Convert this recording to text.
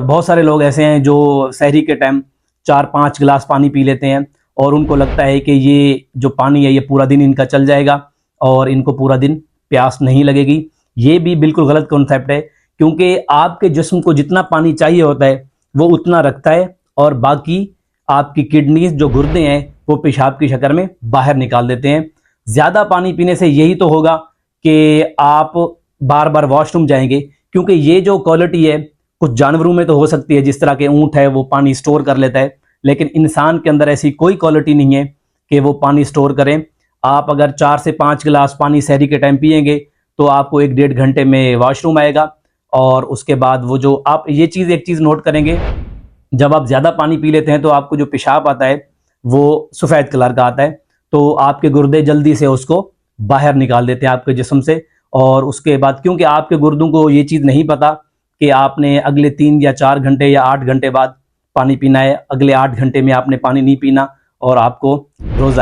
बहुत सारे लोग ऐसे हैं जो सहरी के टाइम 4-5 गिलास पानी पी लेते हैं और उनको लगता है कि ये जो पानी है ये पूरा दिन इनका चल जाएगा और इनको पूरा दिन प्यास नहीं लगेगी। ये भी बिल्कुल गलत कॉन्सेप्ट है, क्योंकि आपके जिस्म को जितना पानी चाहिए होता है वो उतना रखता है और बाकी आपकी किडनीज जो गुर्दे हैं वो पेशाब की शक्ल में बाहर निकाल देते हैं। ज़्यादा पानी पीने से यही तो होगा कि आप बार बार वॉशरूम जाएंगे, क्योंकि ये जो क्वालिटी है कुछ जानवरों में तो हो सकती है, जिस तरह के ऊँट है वो पानी स्टोर कर लेता है, लेकिन इंसान के अंदर ऐसी कोई क्वालिटी नहीं है कि वो पानी स्टोर करें। आप अगर 4 से 5 गिलास पानी सहरी के टाइम पिएंगे तो आपको 1-1.5 घंटे में वॉशरूम आएगा। और उसके बाद वो जो आप ये चीज़ एक चीज़ नोट करेंगे, जब आप ज़्यादा पानी पी लेते हैं तो आपको जो पेशाब आता है वो सफ़ेद कलर का आता है, तो आपके गुर्दे जल्दी से उसको बाहर निकाल देते हैं आपके जिस्म से। और उसके बाद क्योंकि आपके गुर्दों को ये चीज़ नहीं पता कि आपने अगले 3 या 4 घंटे या 8 घंटे बाद पानी पीना है, अगले 8 घंटे में आपने पानी नहीं पीना और आपको रोज़ा